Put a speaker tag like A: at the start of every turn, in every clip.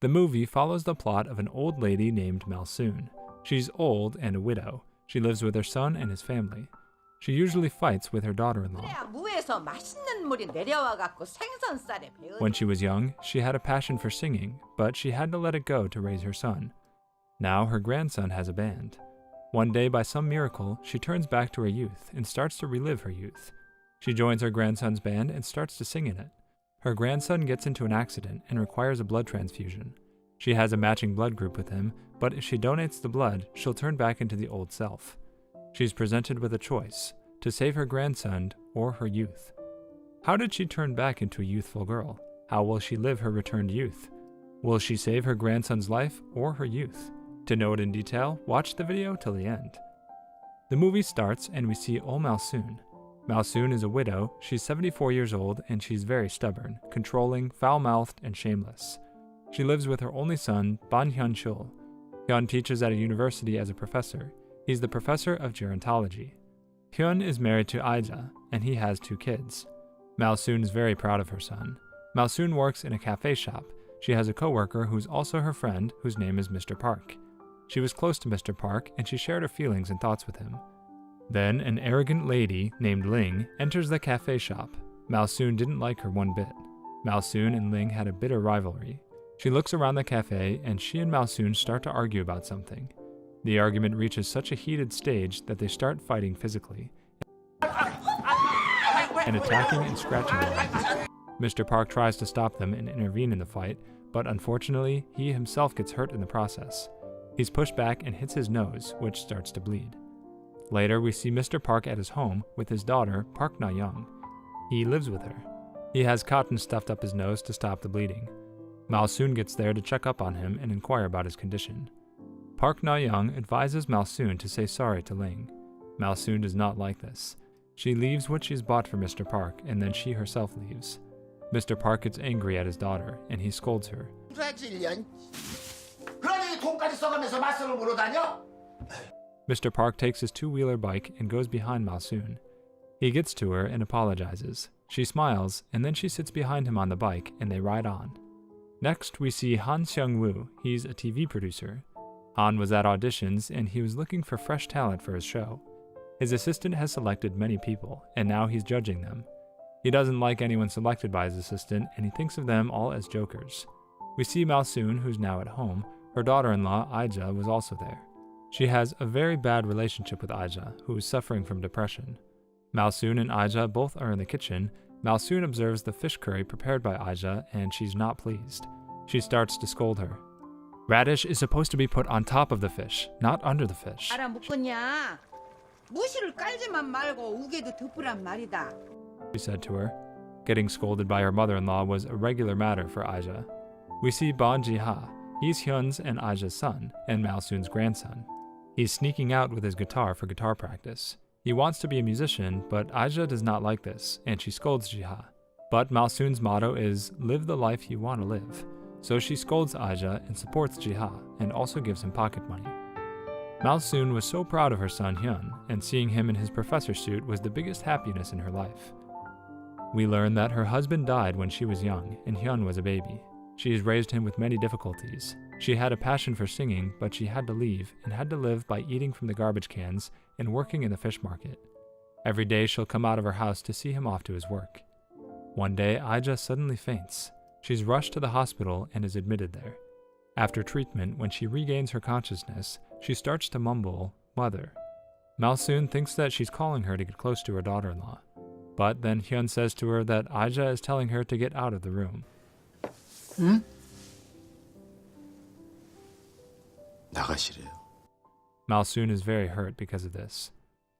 A: The movie follows the plot of an old lady named Malsoon. She's old and a widow. She lives with her son and his family. She usually fights with her daughter-in-law. When she was young, she had a passion for singing, but she had to let it go to raise her son. Now her grandson has a band. One day, by some miracle, she turns back to her youth and starts to relive her youth. She joins her grandson's band and starts to sing in it. Her grandson gets into an accident and requires a blood transfusion. She has a matching blood group with him, but if she donates the blood, she'll turn back into the old self. She's presented with a choice, to save her grandson or her youth. How did she turn back into a youthful girl? How will she live her returned youth? Will she save her grandson's life or her youth? To know it in detail, watch the video till the end. The movie starts and we see old Malsoon. Malsoon is a widow, she's 74 years old, and she's very stubborn, controlling, foul-mouthed, and shameless. She lives with her only son, Ban Hyun-chul. Hyun teaches at a university as a professor. He's the professor of gerontology. Hyun is married to Aija, and he has 2 kids. Malsoon is very proud of her son. Malsoon works in a cafe shop. She has a coworker who's also her friend, whose name is Mr. Park. She was close to Mr. Park, and she shared her feelings and thoughts with him. Then an arrogant lady named Ling enters the cafe shop. Malsoon didn't like her one bit. Malsoon and Ling had a bitter rivalry. She looks around the cafe, and she and Malsoon start to argue about something. The argument reaches such a heated stage that they start fighting physically and attacking and scratching one another. Mr. Park tries to stop them and intervene in the fight, but unfortunately, he himself gets hurt in the process. He's pushed back and hits his nose, which starts to bleed. Later, we see Mr. Park at his home with his daughter, Park Na-young. He lives with her. He has cotton stuffed up his nose to stop the bleeding. Malsoon gets there to check up on him and inquire about his condition. Park Na-young advises Malsoon to say sorry to Ling. Malsoon does not like this. She leaves what she's bought for Mr. Park, and then she herself leaves. Mr. Park gets angry at his daughter, and he scolds her. Mr. Park takes his 2-wheeler bike and goes behind Malsoon. He gets to her and apologizes. She smiles, and then she sits behind him on the bike, and they ride on. Next, we see Han Seung-woo. He's a TV producer. Han was at auditions, and he was looking for fresh talent for his show. His assistant has selected many people, and now he's judging them. He doesn't like anyone selected by his assistant, and he thinks of them all as jokers. We see Malsoon, who's now at home. Her daughter-in-law, Aija, was also there. She has a very bad relationship with Aija, who is suffering from depression. Malsoon and Aija both are in the kitchen. Malsoon observes the fish curry prepared by Aija, and she's not pleased. She starts to scold her. Radish is supposed to be put on top of the fish, not under the fish. She said to her. Getting scolded by her mother-in-law was a regular matter for Aija. We see Ban Ji-ha. He's Hyun's and Aija's son, and Malsoon's grandson. He's sneaking out with his guitar for guitar practice. He wants to be a musician, but Aija does not like this, and she scolds Ji-ha. But Malsoon's motto is, live the life you want to live. So she scolds Aija and supports Ji-ha, and also gives him pocket money. Malsoon was so proud of her son Hyun, and seeing him in his professor suit was the biggest happiness in her life. We learn that her husband died when she was young, and Hyun was a baby. She has raised him with many difficulties. She had a passion for singing, but she had to leave, and had to live by eating from the garbage cans and working in the fish market. Every day she'll come out of her house to see him off to his work. One day, Aija suddenly faints. She's rushed to the hospital and is admitted there. After treatment, when she regains her consciousness, she starts to mumble, "Mother." Malsoon thinks that she's calling her to get close to her daughter-in-law. But then Hyun says to her that Aija is telling her to get out of the room.
B: 나가시래요.
A: Malsoon is very hurt because of this.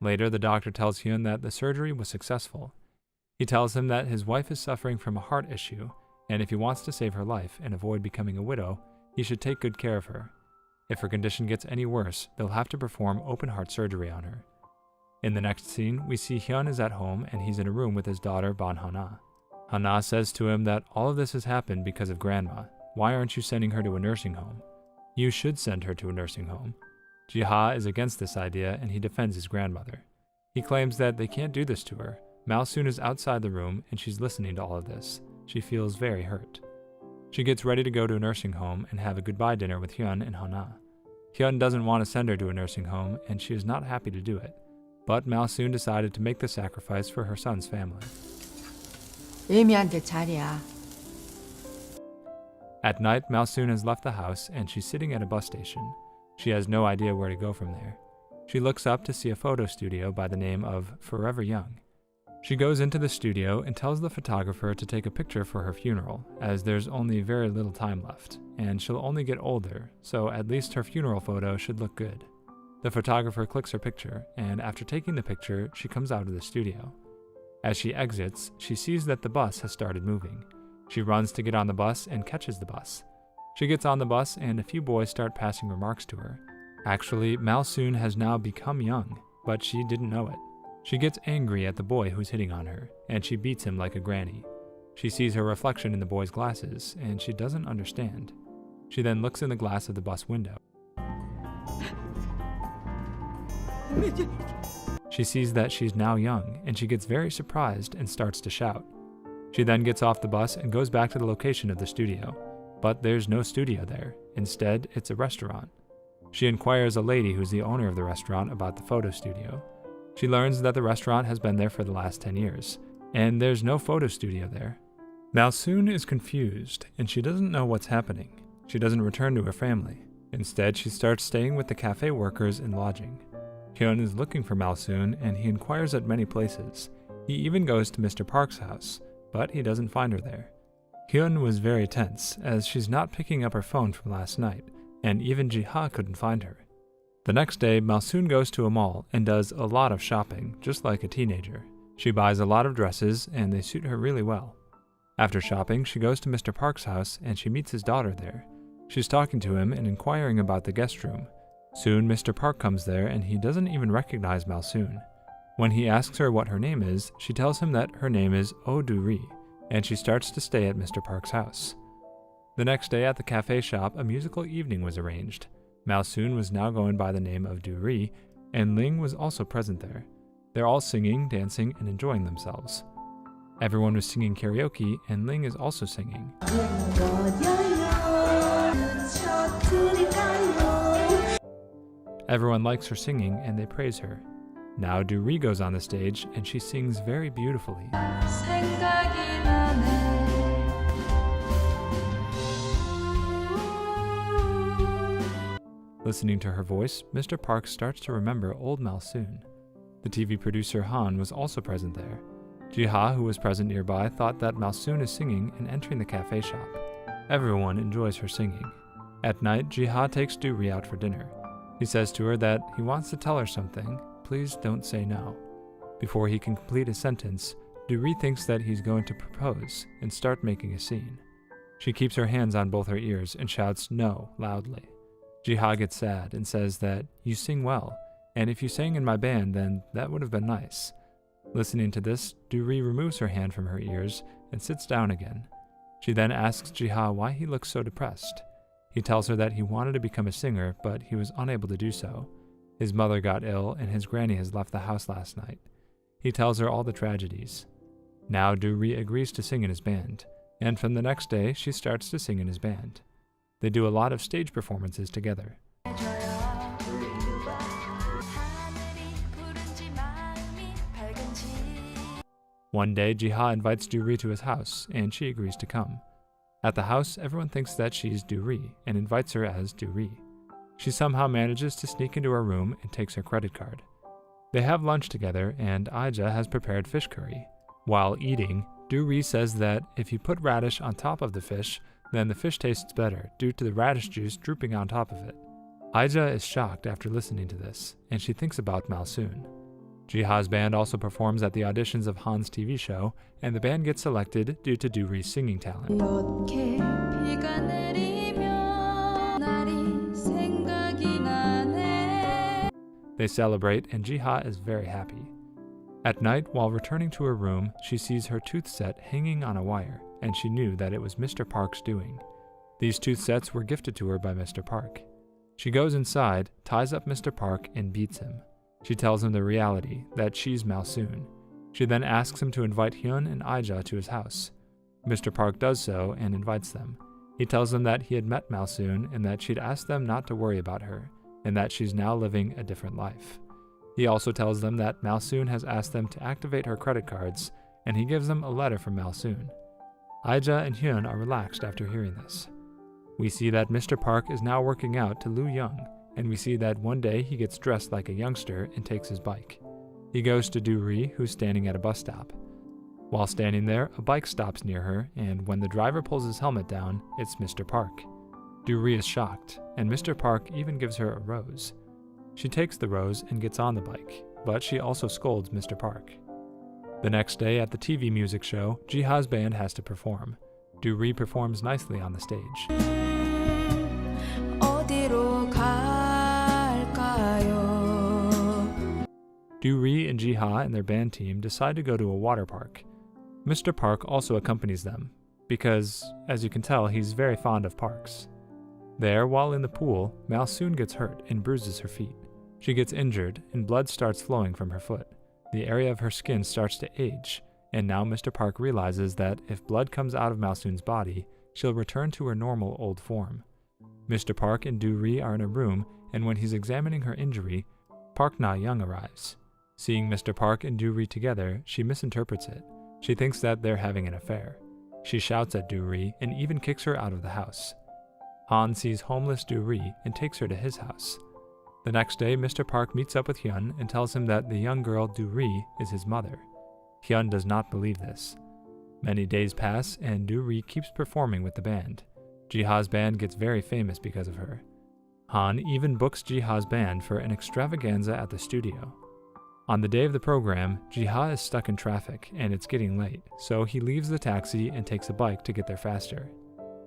A: Later, the doctor tells Hyun that the surgery was successful. He tells him that his wife is suffering from a heart issue, and if he wants to save her life and avoid becoming a widow, he should take good care of her. If her condition gets any worse, they'll have to perform open-heart surgery on her. In the next scene, we see Hyun is at home and he's in a room with his daughter Ban Hana. Hana says to him that all of this has happened because of Grandma. Why aren't you sending her to a nursing home? You should send her to a nursing home. Ji-ha is against this idea and he defends his grandmother. He claims that they can't do this to her. Malsoon is outside the room and she's listening to all of this. She feels very hurt. She gets ready to go to a nursing home and have a goodbye dinner with Hyun and Hana. Hyun doesn't want to send her to a nursing home, and she is not happy to do it. But Malsoon decided to make the sacrifice for her son's family.
B: 의미한테 자리야.
A: At night, Malsoon has left the house and she's sitting at a bus station. She has no idea where to go from there. She looks up to see a photo studio by the name of Forever Young. She goes into the studio and tells the photographer to take a picture for her funeral, as there's only very little time left, and she'll only get older, so at least her funeral photo should look good. The photographer clicks her picture, and after taking the picture, she comes out of the studio. As she exits, she sees that the bus has started moving. She runs to get on the bus and catches the bus. She gets on the bus and a few boys start passing remarks to her. Actually, Malsoon has now become young, but she didn't know it. She gets angry at the boy who's hitting on her, and she beats him like a granny. She sees her reflection in the boy's glasses, and she doesn't understand. She then looks in the glass of the bus window. She sees that she's now young, and she gets very surprised and starts to shout. She then gets off the bus and goes back to the location of the studio. But there's no studio there. Instead, it's a restaurant. She inquires a lady who's the owner of the restaurant about the photo studio. She learns that the restaurant has been there for the last 10 years, and there's no photo studio there. Malsoon is confused, and she doesn't know what's happening. She doesn't return to her family. Instead, she starts staying with the cafe workers in lodging. Hyun is looking for Malsoon, and he inquires at many places. He even goes to Mr. Park's house, but he doesn't find her there. Hyun was very tense, as she's not picking up her phone from last night, and even Ji-ha couldn't find her. The next day, Malsoon goes to a mall and does a lot of shopping, just like a teenager. She buys a lot of dresses, and they suit her really well. After shopping, she goes to Mr. Park's house, and she meets his daughter there. She's talking to him and inquiring about the guest room. Soon, Mr. Park comes there, and he doesn't even recognize Malsoon. When he asks her what her name is, she tells him that her name is Oh Do-ri, and she starts to stay at Mr. Park's house. The next day at the cafe shop, a musical evening was arranged. Malsoon was now going by the name of Do-ri, and Ling was also present there. They're all singing, dancing, and enjoying themselves. Everyone was singing karaoke, and Ling is also singing. Everyone likes her singing, and they praise her. Now Do-ri goes on the stage, and she sings very beautifully. Listening to her voice, Mr. Park starts to remember old Malsoon. The TV producer Han was also present there. Ji-ha, who was present nearby, thought that Malsoon is singing and entering the cafe shop. Everyone enjoys her singing. At night, Ji-ha takes Do-ri out for dinner. He says to her that he wants to tell her something. Please don't say no. Before he can complete his sentence, Do-ri thinks that he's going to propose and start making a scene. She keeps her hands on both her ears and shouts no loudly. Ji-ha gets sad and says that you sing well, and if you sang in my band, then that would have been nice. Listening to this, Do-ri removes her hand from her ears and sits down again. She then asks Ji-ha why he looks so depressed. He tells her that he wanted to become a singer, but he was unable to do so. His mother got ill, and his granny has left the house last night. He tells her all the tragedies. Now Do-ri agrees to sing in his band, and from the next day, she starts to sing in his band. They do a lot of stage performances together. One day, Ji-ha invites Do-ri to his house, and she agrees to come. At the house, everyone thinks that she's Do-ri, and invites her as Do-ri. She somehow manages to sneak into her room and takes her credit card. They have lunch together, and Aija has prepared fish curry. While eating, Do-ri says that if you put radish on top of the fish, then the fish tastes better due to the radish juice drooping on top of it. Aija is shocked after listening to this, and she thinks about Malsoon. Ji-ha's band also performs at the auditions of Han's TV show, and the band gets selected due to Do-ri's singing talent. They celebrate, and Ji-ha is very happy. At night, while returning to her room, she sees her tooth set hanging on a wire, and she knew that it was Mr. Park's doing. These tooth sets were gifted to her by Mr. Park. She goes inside, ties up Mr. Park, and beats him. She tells him the reality, that she's Malsoon. She then asks him to invite Hyun and Aija to his house. Mr. Park does so and invites them. He tells them that he had met Malsoon and that she'd asked them not to worry about her, and that she's now living a different life. He also tells them that Malsoon has asked them to activate her credit cards, and he gives them a letter from Malsoon. Aja and Hyun are relaxed after hearing this. We see that Mr. Park is now working out to Loo Young, and we see that one day he gets dressed like a youngster and takes his bike. He goes to Do-ri, who's standing at a bus stop. While standing there, a bike stops near her, and when the driver pulls his helmet down, it's Mr. Park. Do-ri is shocked, and Mr. Park even gives her a rose. She takes the rose and gets on the bike, but she also scolds Mr. Park. The next day at the TV music show, Jiha's band has to perform. Do-ri performs nicely on the stage. Do-ri and Jiha and their band team decide to go to a water park. Mr. Park also accompanies them, because, as you can tell, he's very fond of parks. There, while in the pool, Malsoon gets hurt and bruises her feet. She gets injured, and blood starts flowing from her foot. The area of her skin starts to age, and now Mr. Park realizes that if blood comes out of Malsoon's body, she'll return to her normal old form. Mr. Park and Do-ri are in a room, and when he's examining her injury, Park Na-young arrives. Seeing Mr. Park and Do-ri together, she misinterprets it. She thinks that they're having an affair. She shouts at Do-ri and even kicks her out of the house. Han sees homeless Do-ri and takes her to his house. The next day, Mr. Park meets up with Hyun and tells him that the young girl Do-ri is his mother. Hyun does not believe this. Many days pass, and Do-ri keeps performing with the band. Jiha's band gets very famous because of her. Han even books Jiha's band for an extravaganza at the studio. On the day of the program, Jiha is stuck in traffic, and it's getting late, so he leaves the taxi and takes a bike to get there faster.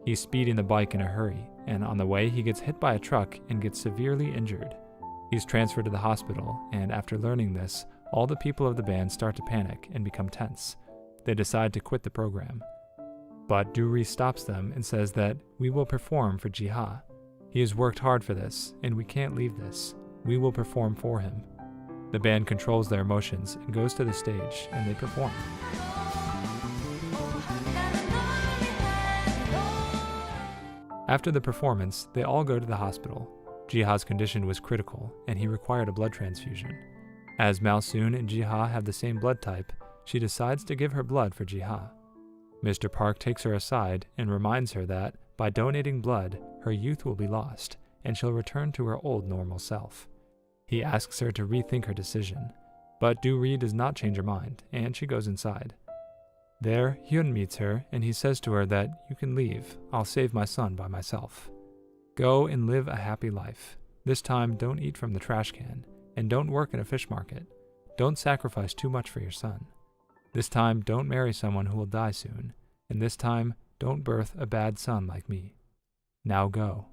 A: He's speeding the bike in a hurry, and on the way he gets hit by a truck and gets severely injured. He's transferred to the hospital, and after learning this, all the people of the band start to panic and become tense. They decide to quit the program. But Do-ri stops them and says that we will perform for Jiha. He has worked hard for this, and we can't leave this. We will perform for him. The band controls their emotions and goes to the stage, and they perform. After the performance, they all go to the hospital. Jiha's condition was critical, and he required a blood transfusion. As Malsoon and Jiha have the same blood type, she decides to give her blood for Jiha. Mr. Park takes her aside and reminds her that, by donating blood, her youth will be lost, and she'll return to her old normal self. He asks her to rethink her decision, but Do-ri does not change her mind, and she goes inside. There, Hyun meets her, and he says to her that, "You can leave, I'll save my son by myself. Go and live a happy life. This time, don't eat from the trash can, and don't work in a fish market. Don't sacrifice too much for your son. This time, don't marry someone who will die soon, and this time, don't birth a bad son like me. Now go."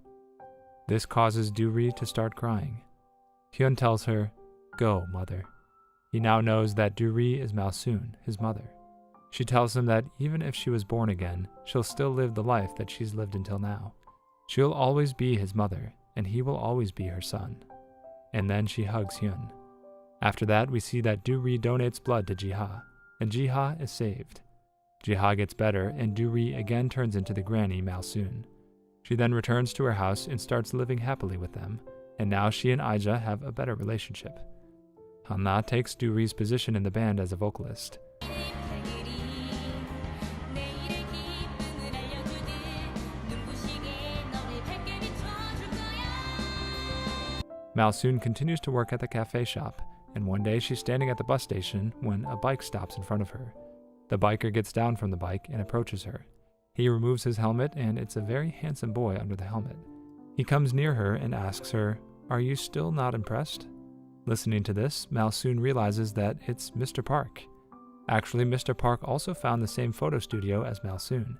A: This causes Do-ri to start crying. Hyun tells her, "Go, mother." He now knows that Do-ri is Malsoon, his mother. She tells him that even if she was born again, she'll still live the life that she's lived until now. She'll always be his mother, and he will always be her son. And then she hugs Hyun. After that, we see that Do-ri donates blood to Jiha, and Jiha is saved. Jiha gets better, and Do-ri again turns into the granny Malsoon. She then returns to her house and starts living happily with them, and now she and Aja have a better relationship. Han-na takes Do-ri's position in the band as a vocalist. Malsoon continues to work at the cafe shop, and one day she's standing at the bus station when a bike stops in front of her. The biker gets down from the bike and approaches her. He removes his helmet, and it's a very handsome boy under the helmet. He comes near her and asks her, "Are you still not impressed?" Listening to this, Malsoon realizes that it's Mr. Park. Actually, Mr. Park also found the same photo studio as Malsoon.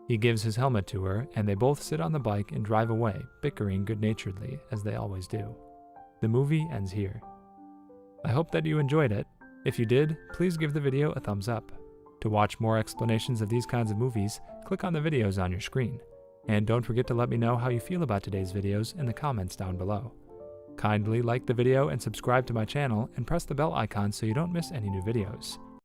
A: He gives his helmet to her, and they both sit on the bike and drive away, bickering good-naturedly, as they always do. The movie ends here. I hope that you enjoyed it. If you did, please give the video a thumbs up. To watch more explanations of these kinds of movies, click on the videos on your screen. And don't forget to let me know how you feel about today's videos in the comments down below. Kindly like the video and subscribe to my channel, and press the bell icon so you don't miss any new videos.